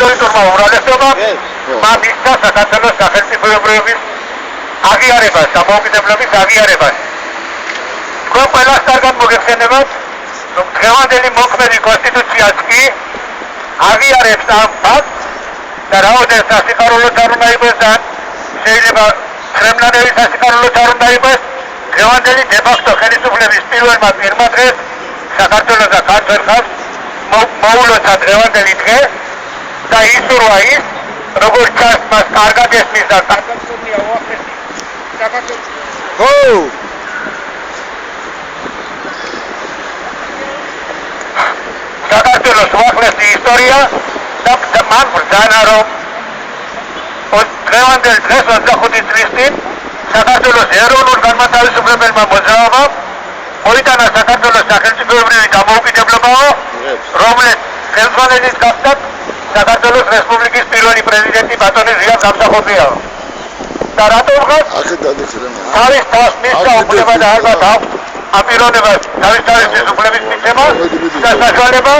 აბსოლუტურმა უმრავლესობამ მისცა საქართველოს სახელმწიფოებრიობის აღიარებას, დამოუკიდებლობის აღიარებას. თქვენ ყველას კარგად მოგეხსენებათ, რომ დღევანდელი მოქმედი კონსტიტუციაც კი აღიარებს ამ ფაქტს და რაოდენს სასიხარულოც არ უნდა იყოს და შეიძლება ხრემლანელი სასიხარულოც არ უნდა იყოს, დღევანდელი დე-ფაქტო ხელისუფლების პირველმა პირმა დღეს საქართველოს და ქართველ ხალხს მოულოცა დღევანდელი დღე და ისურვა ის, როგორც ჩანს მას კარგად ესმის და კარგად ცოტია უახლესი საქართველოს. საქართველოს უახლესი ისტორია და მან ბრძანა, რომ დღევანდელ დღეს 25 წლის წინ საქართველოს ეროვნულ განმათავისუფლებელმა მოძრაობამ მოიტანა საქართველოს სახელმწიფოებრივი დამოუკიდებლობაო, რომელიც ხელმძღვანელიც გახდათ საქართველოს რესპუბლიკის პირველი პრეზიდენტი ბატონი ზია გამსახურდიაო. და რატომღაც თავის თავს მისცა უფლება და ალბათ აქვს აპირონებას თავის უფლების მიცემა და საშუალება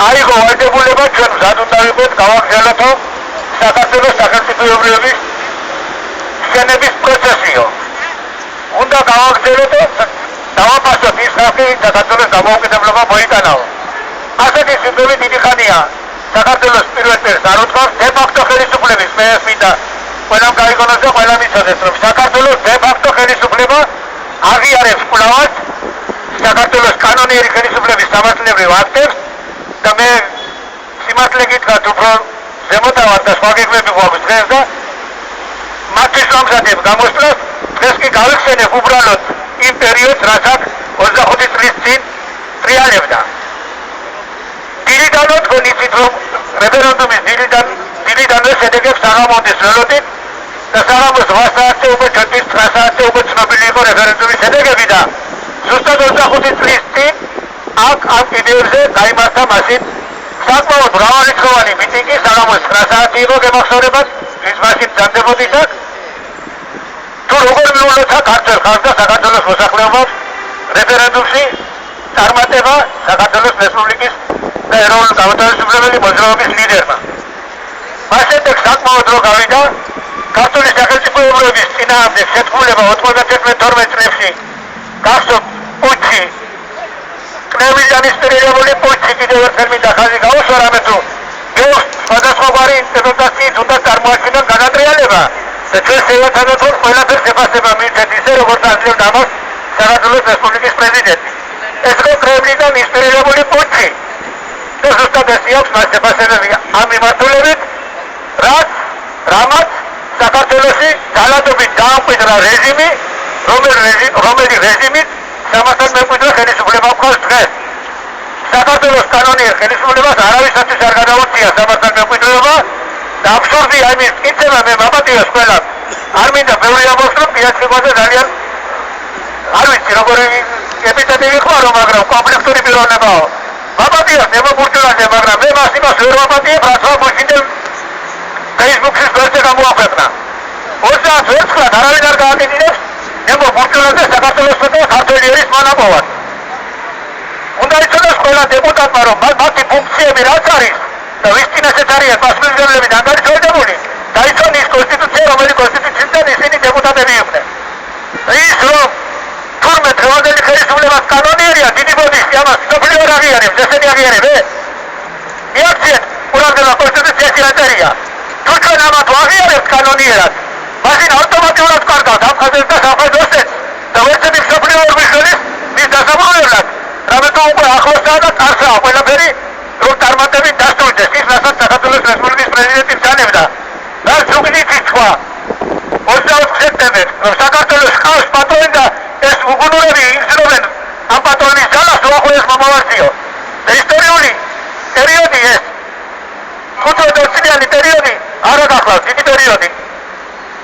აიღო ვალდებულება ჩვენ მზად უნდა ვიყოთ გავაგრძელოთ საქართველოს სახელმწიფოებრიობის შენების პროცესიო. უნდა გავაგრძელოთ დავაფასოთ ის ხალხი, საქართველოს დამოუკიდებლობა მოიტანაო. ასეთი სიტყვები დიდი ხანია საქართველოს პირველ პირს არ უთხოვს დე-ფაქტო ხელისუფლების მეეს მინდა ყველამ გაიგონოს და ყველამ იცოდეს, რომ საქართველოს დე-ფაქტო ხელისუფლება აღიარებს კვლავაც საქართველოს კანონიერი ხელისუფლების სამართლებრივ აქტებს და მე სიმართლე გითხრათ, უფრო ზემოდავარ და სხვა გეგმები გვაქვს დღეს და მათთვის ვამზადებ გამოსვლას, დღეს კი გავიხსენებ უბრალოდ იმ პერიოდს, რაც აქ 25 წლის წინ ტრიალებდა. დილიდანვე თქვენ იცით, რომ რეფერენდუმის დილიდანვე შედეგებს საღამოდის ველოდით და საღამოს 8 საათზე უკვე ჩვენთვის 9 საათზე უკვე ცნობილი იყო რეფერენდუმის შედეგები და ზუსტად 25 წლის წინ აქ ამ კიდეებზე გაიმართა მაშინ საკმაოდ მრავალრიცხოვანი მიტინგი, საღამოს 9 საათი იყო გემახსოვრებათ, რის მაშინ ბრძანდებოდით აქ. თუ როგორ მიულოცა ქართველ ხალხს და საქართველოს მოსახლეობას რეფერენდუმში წარმატება საქართველოს რესპუბლიკის და ეროვნულ განმათავისუფლებელი მოძრაობის ლიდერმა. მას შემდეგ საკმაოდ დრო გავიდა ქართული სახელმწიფოებრიობის წინააღმდეგ შეთქმულება 91-12 წლებში გახსოვთ პუჩი, კნევილიანისტერიებული პუჩი კიდევ ერთხელ მინდა ხაზი გაუსვა, რამე თუ სხვადასხვაგვარი ინტერპრეტაციით უნდა წარმოაჩინონ გადატრიალება და ჩვენ შევაცადოთ ყველაფერს შეფასება მივცეთ ისე, როგორც აძლევდა ამას საქართველოს რესპუბლიკის პრეზიდენტი. ეს იყო კრემლიდან ინსპირირებული პუჩი და ზუსტად ესე აქვს მას შეფასებები ამ მიმართულებით, რამაც საქართველოში ძალადობით დაამკვიდრა რეჟიმი, რომელი რეჟიმით სამასად მემკვიდრე ხელისუფლება გვყავს დღეს. საქართველოს კანონიერ ხელისუფლებას არავისათვის არ გადაუწია სამასად მემკვიდრეობა და აბსურდია იმის მტკიცება, მე მაპატიოს ყველამ. არ მინდა ბევრი ამბობს, რომ პირადსიყვაზე ძალიან არ ვიცი როგორი ეპიტეტი ვიხმარო, მაგრამ კომპლექტური პიროვნებაო. მაპატიოს ნებობურჯულაძე, მაგრამ მე მას იმას ვერ ვაპატიებ, რაც მოგუშინდელ ფეისბუქის გვერდზე გამოაქვეყნა. 20 ვერცხლად არავინ არ გააკეთინებს ნებობურჯულაძე საქართველოსა და ქართველი ერის მონაპოვად. უნდა იცოდეს ყველა დეპუტატმა, რომ მათი ფუნქციები რაც არის და ვის წინაშეც არიან პასუხისმგებლები დანგარიშვალებული, დაიცვან ის კონსტიტუცია, რომელიც კონსტიტუციიდან ისინი დეპუტატები იყვნენ. ის რომ თურმე დღევანდელი ხელისუფლებას კანონიერია, დიდი ბოდიში ამას სოფლიო არ აღიარებს, ესენი აღიარებე? მიაქციეთ ყურადღება კონსტიტუციაში რა წერია. თუ ჩვენ ამათ ვაღიარებთ კანონიერად, მაშინ ავტომატურად კარგავთ აფხაზებს და საფრანგეთს და ვერცერთი სოფლიო არ ვიხსენით მის დასაბუთებლად. რამე თუ უკვე ახლოსაა და კარგაა ყველაფერი, რომ წარმატებით დასრულდეს ის, რასაც საქართველოს რესპუბლიკის პრეზიდენტი ბრძანებდა. რაც უკიდით თქვა 24 სექტემბერს, რომ საქართველოს ჰყავს პატრონი და ეს უგუნურები იზრობენ ამ პატრონის ძალას უახლოეს მომავალშიო. და ისტორიული პერიოდი ეს 5-20-წლიანი პერიოდი არ აღახლავს, დიდი პერიოდი.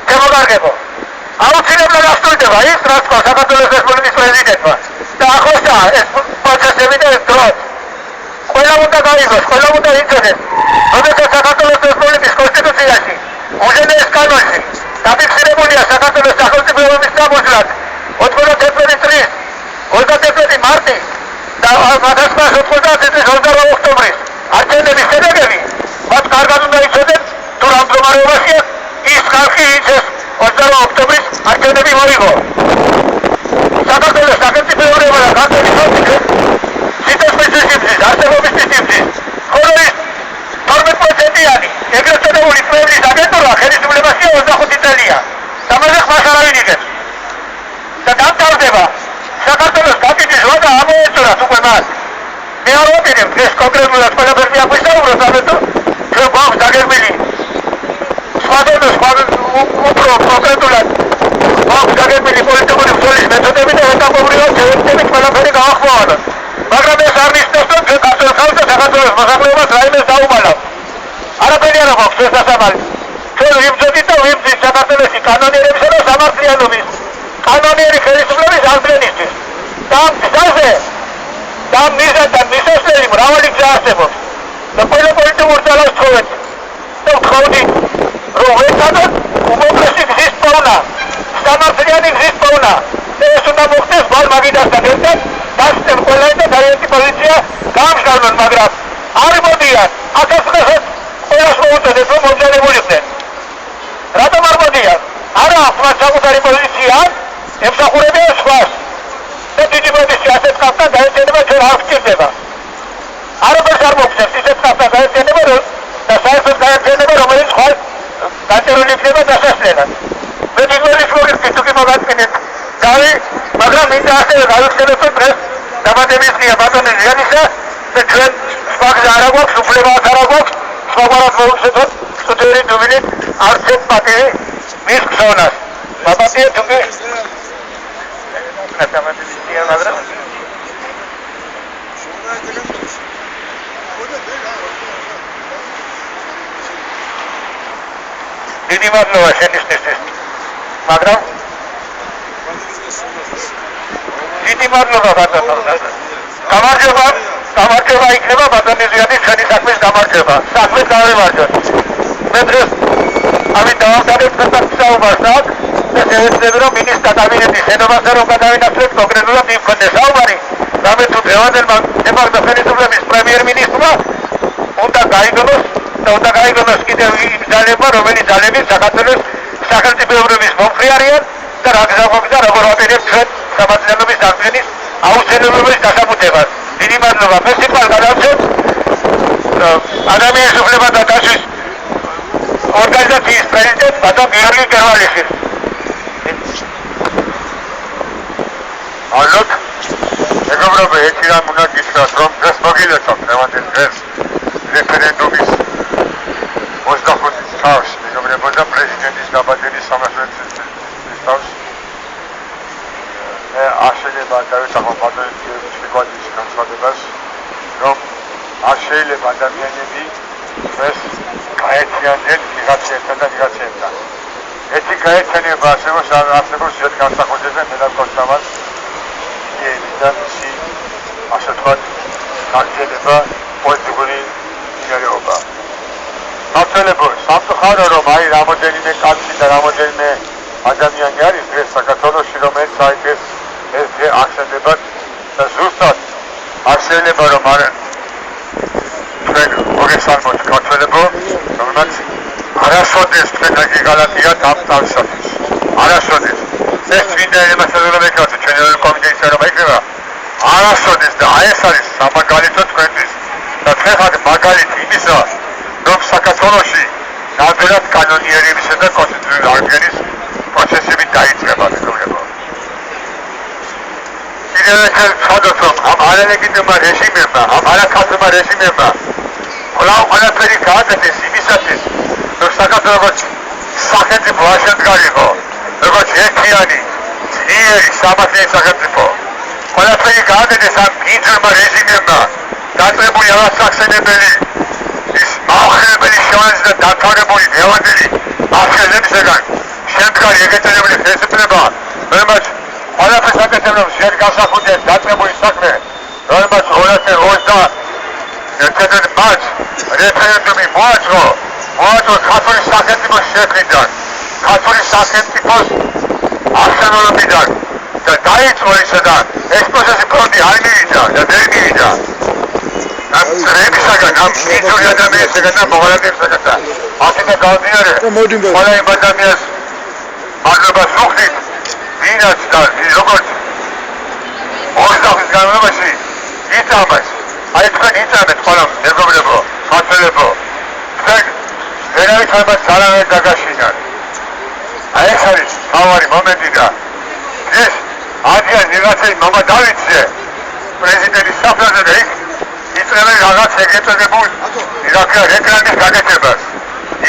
შემოგარგებო. აუცილებლად ასრულდება ის, რაც თქვა საქართველოს რესპუბლიკის პრეზიდენტმა. და ახლოსაა ეს პროცესები და ეს დროც. ყველამ უნდა გაიგოს, ყველამ უნდა იცოდეს, როდესაც საქართველოს რესპუბლიკის კონსტიტუციაში უზენაეს კანონში დაფიქსირებულია საქართველოს სახელმწიფოებრიობის სამოსლად 91 წლის 31 მარტის და 1991 წლის 28 ოქტომბრის არჩევნების შედეგები, მათ კარგად 18 ოქტომბრის არჩევნები მოიგო. საქართველოს სახელმწიფოებრივმა და კათოლიკოსის სიცოცხლის სიმძის, არსებობის სიმძის, ხოლო ის 12%-იანი ეგრეთ წოდებული კვლევის აგენტურა ხელისუფლებაში 25 წელია. დამაზე ხმას არავინ იღებს. და დამთავრდება საქართველოს გაკითხვის ვადა ამოეწურათ უკვე მას. მე არ ვაპირებ ეს კონკრეტულად ყველაფერზე აღვისაუბროთ, ამიტომ ჩვენ გვაქვს დაგეგმილი უფრო კონკრეტულად გვაქვს დაგეგმილი პოლიტიკური ბრძოლის მეთოდები და ეტაპობრივად შევეცდებით ყველაფერი გავახმოვანოთ. მაგრამ ეს არ ნიშნავს, რომ ჩვენ ქართულ ხალხს და საქართველოს მოსახლეობას რაიმე დაუმალავთ. არაფერი არ გვაქვს ეს დასაბალი. ჩვენ ვიბრძოდით და ვიბრძვით საქართველოში კანონიერებისა და სამართლიანობის კანონიერი ხელისუფლების აღდგენისთვის. და ამ გზაზე და ამ მიზანთან მისასვლელი მრავალი გზა არსებობს. და ყველა პოლიტიკურ ძალას თხოვეთ და ვთხოვდით, რომ ვეცადოთ უმოკლესი გზის პოვნა, სამართლიანი გზის პოვნა. და ეს უნდა მოხდეს ბალმაგიდასთან ერთად, დასწრებენ ყველა და დაიერთი პოზიცია გაამგზავნონ, მაგრამ არ მოდიან, აკაცღესაც ყველას მოუწოდეთ, რომ მომზადებულიყვნენ. რატომ არ მოდიან? არა აქვს მათ საკუთარი პოზიცია, ემსახურებიან სხვას. და დიდი პროტესტი ასეთ ხალხთან გაერთიანება ჩვენ არ გვჭირდება. არაფერს არ მოგწევს ისეთ ხალხთან გაერთიანება და საერთოდ გაერთიანება, რომელიც ხვალ გაწერილი იქნება დასასვლელად. მე დიდმოდის მოგიხდით, თუ კი მოგაწმინეთ დავი, მაგრამ მინდა ასევე გავიხსენოთ, რომ დღეს დაბადების დღეა ბატონი ზიანისა და ჩვენ სხვა გზა არ გვაქვს, უფლებაც არ გვაქვს, სხვაგვარად მოვუწოდოთ სტუდიური დუბლით არცეთ პატივი მის ხსოვნას. დაბადია თუ კი დიდი მადლობა შენიშნისთვის, მაგრამ დიდი მადლობა ბატონო. გამარჯობა იქნება ბატონი ზიანის ჩვენი საქმის გამარჯობა. საქმე გავიმარჯვოთ. მე დღეს ამით დავამთავრებ საუბარს და შევეცდები, რომ მინისტრთა კაბინეტის შენობაზე რომ გადავინაცვლოთ კონკრეტულად იმ ფონდზე საუბარი, რამე თუ დღევანდელმა დე-ფაქტო ხელისუფლების პრემიერ-მინისტრმა უნდა გაიგონოს და უნდა გაიგონოს კიდევ იმ ძალებმა, რომელიც ძალები საქართველოს სახელმწიფოებრების მომხრე არიან და რა გზა მოგზა, როგორ ვაპირებთ ჩვენ სამართლიანობის აღდგენის აუცილებლობის დასაბუთებას. დიდი მადლობა. მე სიტყვას გადავცემ ადამიანის უფლებათა დაცვის ორგანიზაციის პრეზიდენტ ბატონ გიორგი კერვალიშვილს. ალოთ მეგობრებო, ერთი რამ უნდა გითხრათ, რომ დღეს მოგილოცავთ დღევანდელ დღეს რეფერენდუმის 25 თავს, მეგობრებო, და პრეზიდენტის დაბადების 300 თავს. მე არ შეიძლება დავეთანხმო ბატონ გიორგის განცხადებას, რომ არ შეიძლება ადამიანები დღეს გაერთიანდნენ ვიღაცებთან და ვიღაცებთან. ერთი გაერთიანება არსებობს ერთ განსახორდზე მედალკოსტამას და მისი ასე ვთქვათ გაგრძელება პოლიტიკური ინტერესობა. გაგრძელება სამწუხარო, რომ აი რამოდენიმე კაცი და რამოდენიმე ადამიანი არის დღეს საქართველოში, რომელიც აი ეს დღე ახსენებათ და ზუსტად არ შეიძლება რომ არ ჩვენ მოგესალმოთ ქართველებო, რომელმაც არასოდეს თქვენ აქ გალატიათ ამ თავისათვის. არასოდეს ეს წმინდა ემასადურა მეკავთ ჩვენ კომიტეტის შერობა იქნება. არასოდეს და აი ეს არის სამაგალითო თქვენთვის და თქვენ ხართ მაგალითი იმისა, რომ საქართველოში ნამდვილად კანონიერებისა და კონსტიტუციური აღდგენის პროცესები დაიწყება, მეგობრებო. კიდევ ერთხელ ვცადოთ, რომ ამ არალეგიტიმურმა რეჟიმებმა, ამ არაქართულმა რეჟიმებმა ყველაფერი გააკეთეს იმისათვის, რომ საქართველოს სახელმწიფო არ შემდგარიყო, როგორც ერთიანი, ძლიერი სამართლიანი სახელმწიფო. ყველაფერი გააკეთეს ამ გინჯურმა რეჟიმებმა, დაწყებული ავასახსენებელი ის აუხსნებელი შანსი და დამთავრებული დღევანდელი აღშენებისგან შემდგარი ეგეთებრი ხელისუფლება, რომელმაც ყველაფერს აკეთებს, რომ შენ გასახუნდეს დაწყებული საქმე, რომელმაც 2021 მარტს რეფერენდუმი მოაწყო ქართული სახელმწიფოს შექმნიდან, ქართული სახელმწიფოს აღსანობიდან და დაიწყო ისედან ეს პროცესი პროდი არ მივიდა და ვერ მივიდა. ამ წრებისაგან, ამ მიწური ადამიანისაგან და მოღალატეებისაგან. ასეთი გავდიარე, ყველა იმ ადამიანს მადლობას ვუხდით ვინაც და როგორც ორი წლის განმავლობაში იწამეს აი თქვენ იწამეთ ყველა მეგობრებო ხალხელებო თქვენ ვერავით ამას არანაირ დაგაშინათ აი ეს არის თავარი მომენტი და ეს ადრიან ვიღაცები მამა დავითზე პრეზიდენტის საფრთხე და იქ იწყებენ რაღაც ეგეთებულ რეკრამის გაკეთებას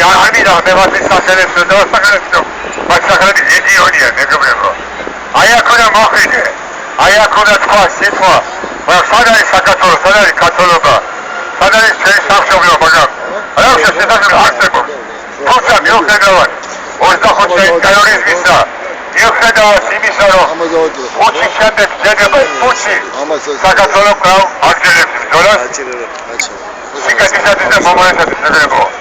არმინდა მე ვასის სახელებს და ვასახელებსო მათ სახელები ლეგიონია მეგობრებო აი აქ უნდა მოხიდე აი აქ უნდა თქვა სიტყვა მაგრამ სად არის საქართველო სად არის კათოლიკობა სად არის ჩვენი სამშობლო მაგრამ რა შესაძლოა არსებობს თუმცა მიუხედავად 25 წლის ტერორიზმისა მიუხედავად იმისა რომ ხუთი შემდეგ ძედება ხუთი საქართველო კვლავ აგრძელებს ბრძოლას სიკეთისათვის და მომავალისათვის მეგობრებო